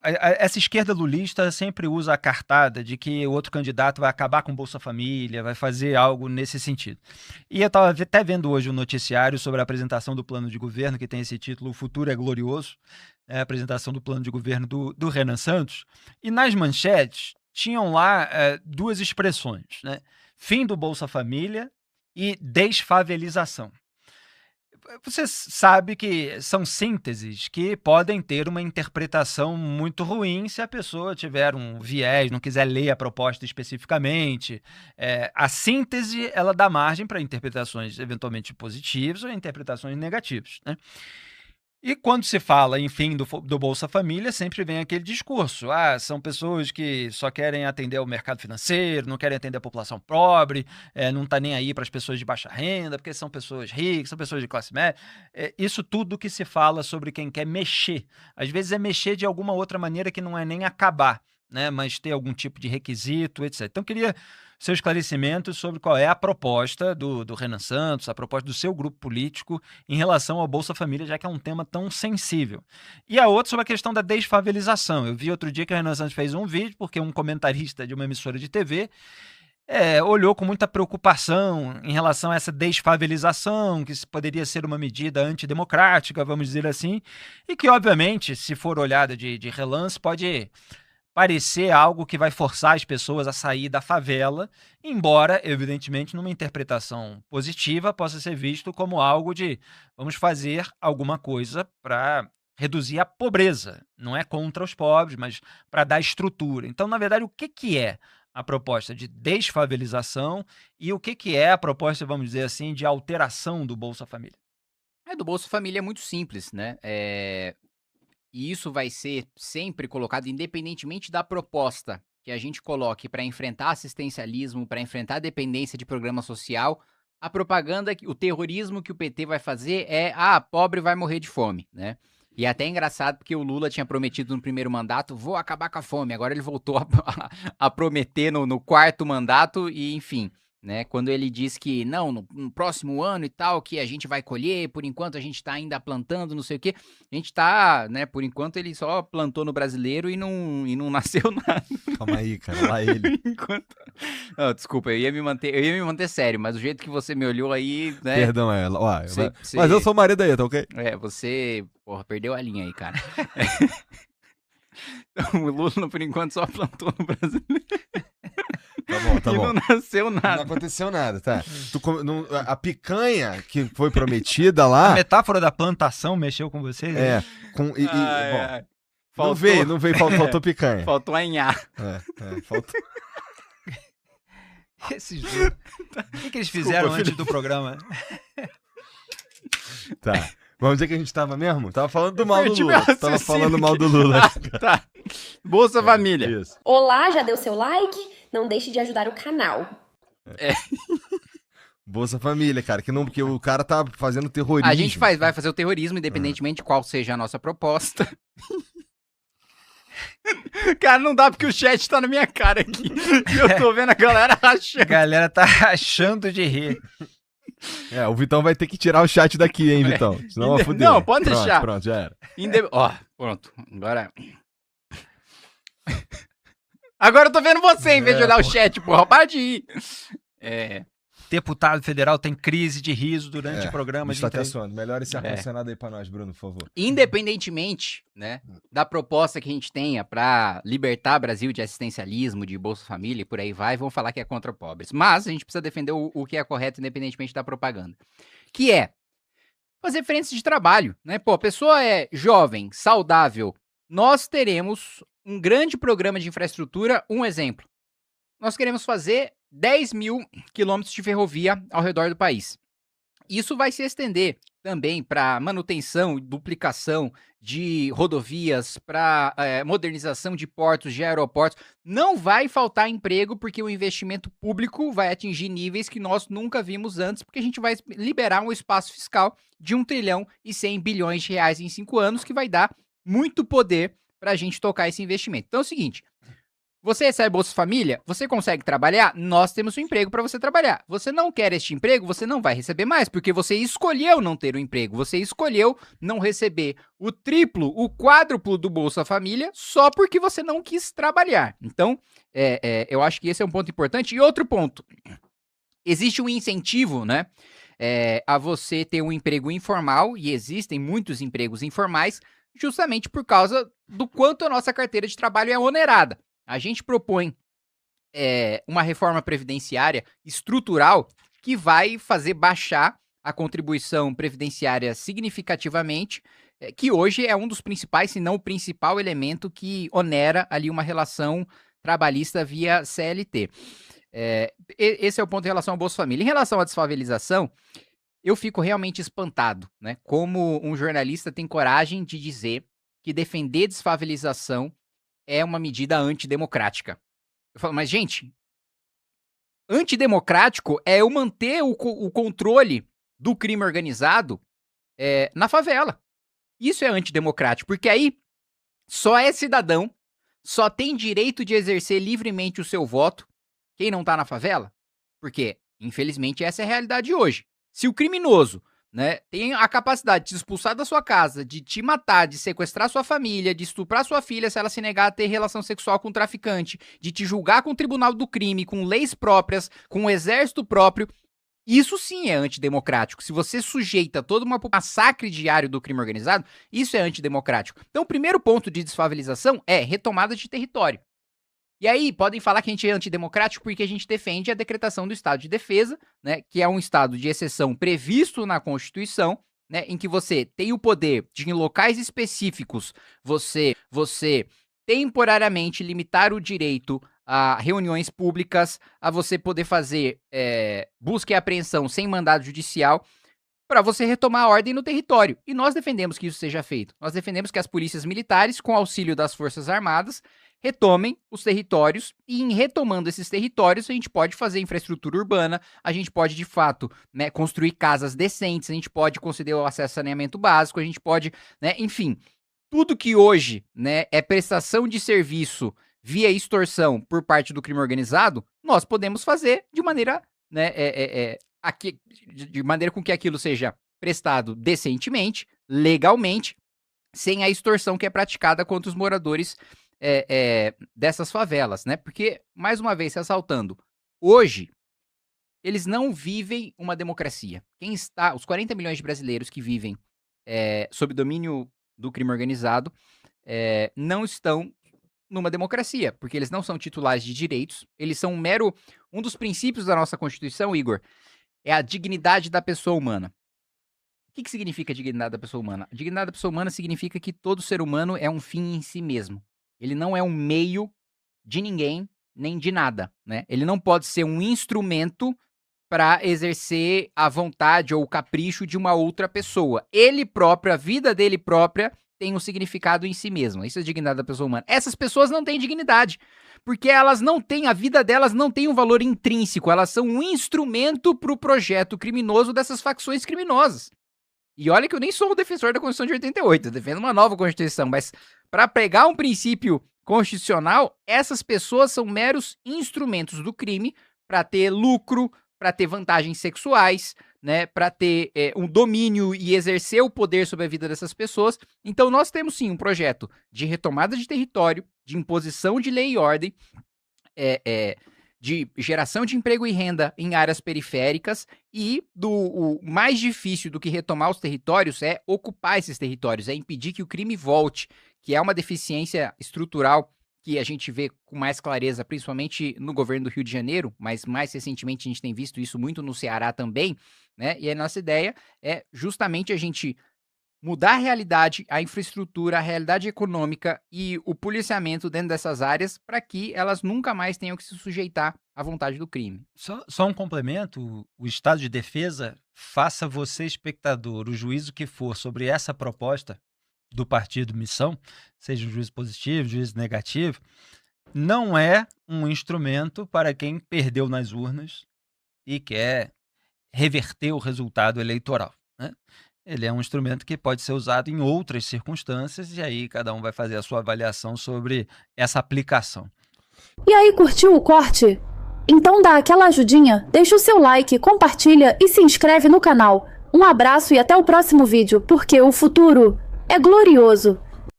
essa esquerda lulista sempre usa a cartada de que o outro candidato vai acabar com o Bolsa Família, vai fazer algo nesse sentido. E eu estava até vendo hoje um noticiário sobre a apresentação do plano de governo, que tem esse título O Futuro é Glorioso, a apresentação do plano de governo do Renan Santos, e nas manchetes tinham lá duas expressões, né? Fim do Bolsa Família e desfavelização. Você sabe que são sínteses que podem ter uma interpretação muito ruim se a pessoa tiver um viés, não quiser ler a proposta especificamente. A síntese, ela dá margem para interpretações eventualmente positivas ou interpretações negativas, né? E quando se fala, enfim, do Bolsa Família, sempre vem aquele discurso. São pessoas que só querem atender ao mercado financeiro, não querem atender a população pobre, não está nem aí para as pessoas de baixa renda, porque são pessoas ricas, são pessoas de classe média. Isso tudo que se fala sobre quem quer mexer. Às vezes é mexer de alguma outra maneira que não é nem acabar, né, mas ter algum tipo de requisito, etc. Então, queria seu esclarecimento sobre qual é a proposta do Renan Santos, a proposta do seu grupo político em relação ao Bolsa Família, já que é um tema tão sensível. E a outra sobre a questão da desfavelização. Eu vi outro dia que o Renan Santos fez um vídeo, porque um comentarista de uma emissora de TV olhou com muita preocupação em relação a essa desfavelização, que poderia ser uma medida antidemocrática, vamos dizer assim, e que, obviamente, se for olhada de relance, pode parecer algo que vai forçar as pessoas a sair da favela, embora, evidentemente, numa interpretação positiva, possa ser visto como algo de vamos fazer alguma coisa para reduzir a pobreza. Não é contra os pobres, mas para dar estrutura. Então, na verdade, o que é a proposta de desfavelização e o que é a proposta, vamos dizer assim, de alteração do Bolsa Família? Do Bolsa Família é muito simples, né? E isso vai ser sempre colocado, independentemente da proposta que a gente coloque para enfrentar assistencialismo, para enfrentar a dependência de programa social, a propaganda, o terrorismo que o PT vai fazer é: pobre vai morrer de fome, né? E é até engraçado porque o Lula tinha prometido no primeiro mandato, vou acabar com a fome. Agora ele voltou a prometer no quarto mandato e, enfim, né? Quando ele diz que não, no próximo ano e tal, que a gente vai colher, por enquanto a gente tá ainda plantando, não sei o quê. A gente tá, né? Por enquanto ele só plantou no brasileiro e não nasceu nada. Calma aí, cara, lá ele. Enquanto... desculpa, eu ia me manter sério, mas o jeito que você me olhou aí, né? Perdão, mas eu sou o marido aí, tá ok? Você, porra, perdeu a linha aí, cara. Então, o Lula, por enquanto, só plantou no brasileiro. Tá bom. E não nasceu nada. Não aconteceu nada, tá? A picanha que foi prometida lá... A metáfora da plantação mexeu com vocês? Bom, não veio, faltou picanha. Faltou a Inhá. Faltou... Esses dois. O que eles fizeram antes do programa? Tá. Vamos dizer que a gente tava mesmo? Tava falando do mal do Lula. Tava falando mal do Lula. Tá. Bolsa Família. Isso. Olá, já deu seu like? Não deixe de ajudar o canal. Bolsa Família, cara, porque o cara tá fazendo terrorismo. A gente vai fazer o terrorismo, independentemente de qual seja a nossa proposta. Cara, não dá porque o chat tá na minha cara aqui. E eu tô vendo a galera rachando. A galera tá rachando de rir. O Vitão vai ter que tirar o chat daqui, hein, Vitão? Senão vai foder. Não, pode deixar. Pronto, já era. Pronto. Agora eu tô vendo você em vez de olhar o chat, porra. Para de ir. Deputado federal tem crise de riso durante o programa. Está até suando. Melhora esse ar-condicionado aí pra nós, Bruno, por favor. Independentemente, né, da proposta que a gente tenha pra libertar o Brasil de assistencialismo, de Bolsa Família e por aí vai, vão falar que é contra pobres. Mas a gente precisa defender o que é correto, independentemente da propaganda. Que é fazer frentes de trabalho, né? Pô, a pessoa é jovem, saudável. Nós teremos um grande programa de infraestrutura. Um exemplo. Nós queremos fazer 10 mil quilômetros de ferrovia ao redor do país. Isso vai se estender também para manutenção e duplicação de rodovias, para modernização de portos, de aeroportos. Não vai faltar emprego, porque o investimento público vai atingir níveis que nós nunca vimos antes, porque a gente vai liberar um espaço fiscal de 1 trilhão e 100 bilhões de reais em 5 anos, que vai dar muito poder para a gente tocar esse investimento. Então é o seguinte... Você recebe Bolsa Família? Você consegue trabalhar? Nós temos um emprego para você trabalhar. Você não quer este emprego? Você não vai receber mais, porque você escolheu não ter o emprego. Você escolheu não receber o triplo, o quádruplo do Bolsa Família só porque você não quis trabalhar. Então, eu acho que esse é um ponto importante. E outro ponto, existe um incentivo, né, a você ter um emprego informal, e existem muitos empregos informais, justamente por causa do quanto a nossa carteira de trabalho é onerada. A gente propõe uma reforma previdenciária estrutural que vai fazer baixar a contribuição previdenciária significativamente, que hoje é um dos principais, se não o principal elemento que onera ali uma relação trabalhista via CLT. Esse é o ponto em relação ao Bolsa Família. Em relação à desfavelização, eu fico realmente espantado, né? Como um jornalista tem coragem de dizer que defender desfavelização é uma medida antidemocrática. Eu falo, mas gente, antidemocrático é eu manter o controle do crime organizado na favela. Isso é antidemocrático, porque aí só é cidadão, só tem direito de exercer livremente o seu voto quem não tá na favela. Porque, infelizmente, essa é a realidade hoje. Se o criminoso, né, tem a capacidade de te expulsar da sua casa, de te matar, de sequestrar sua família, de estuprar sua filha se ela se negar a ter relação sexual com um traficante, de te julgar com o tribunal do crime, com leis próprias, com um exército próprio, isso sim é antidemocrático. Se você sujeita todo um massacre diário do crime organizado, isso é antidemocrático. Então, o primeiro ponto de desfavelização é retomada de território. E aí, podem falar que a gente é antidemocrático porque a gente defende a decretação do estado de defesa, né, que é um estado de exceção previsto na Constituição, né, em que você tem o poder de, em locais específicos, você temporariamente limitar o direito a reuniões públicas, a você poder fazer busca e apreensão sem mandado judicial, para você retomar a ordem no território. E nós defendemos que isso seja feito. Nós defendemos que as polícias militares, com auxílio das Forças Armadas, retomem os territórios, e em retomando esses territórios, a gente pode fazer infraestrutura urbana, a gente pode, de fato, né, construir casas decentes, a gente pode conceder o acesso a saneamento básico, a gente pode, né, enfim, tudo que hoje, né, é prestação de serviço via extorsão por parte do crime organizado, nós podemos fazer de maneira, né, de maneira com que aquilo seja prestado decentemente, legalmente, sem a extorsão que é praticada contra os moradores dessas favelas, né? Porque, mais uma vez, ressaltando, hoje, eles não vivem uma democracia. Os 40 milhões de brasileiros que vivem sob domínio do crime organizado não estão numa democracia, porque eles não são titulares de direitos, eles são um dos princípios da nossa Constituição, Igor, é a dignidade da pessoa humana. O que significa a dignidade da pessoa humana? A dignidade da pessoa humana significa que todo ser humano é um fim em si mesmo. Ele não é um meio de ninguém, nem de nada, né? Ele não pode ser um instrumento para exercer a vontade ou o capricho de uma outra pessoa. Ele próprio, a vida dele própria, tem um significado em si mesmo. Isso é a dignidade da pessoa humana. Essas pessoas não têm dignidade, porque elas não têm, a vida delas não tem um valor intrínseco, elas são um instrumento para o projeto criminoso dessas facções criminosas. E olha que eu nem sou um defensor da Constituição de 88, eu defendo uma nova Constituição, mas para pegar um princípio constitucional, essas pessoas são meros instrumentos do crime para ter lucro, para ter vantagens sexuais, né, para ter um domínio e exercer o poder sobre a vida dessas pessoas. Então nós temos sim um projeto de retomada de território, de imposição de lei e ordem, de geração de emprego e renda em áreas periféricas, e o mais difícil do que retomar os territórios é ocupar esses territórios, é impedir que o crime volte, que é uma deficiência estrutural que a gente vê com mais clareza, principalmente no governo do Rio de Janeiro, mas mais recentemente a gente tem visto isso muito no Ceará também, né? E a nossa ideia é justamente a gente mudar a realidade, a infraestrutura, a realidade econômica e o policiamento dentro dessas áreas para que elas nunca mais tenham que se sujeitar à vontade do crime. Só um complemento, o estado de defesa, faça você, espectador, o juízo que for sobre essa proposta do partido Missão, seja um juízo positivo, juízo negativo, não é um instrumento para quem perdeu nas urnas e quer reverter o resultado eleitoral, né? Ele é um instrumento que pode ser usado em outras circunstâncias, e aí cada um vai fazer a sua avaliação sobre essa aplicação. E aí, curtiu o corte? Então dá aquela ajudinha, deixa o seu like, compartilha e se inscreve no canal. Um abraço e até o próximo vídeo, porque o futuro é glorioso.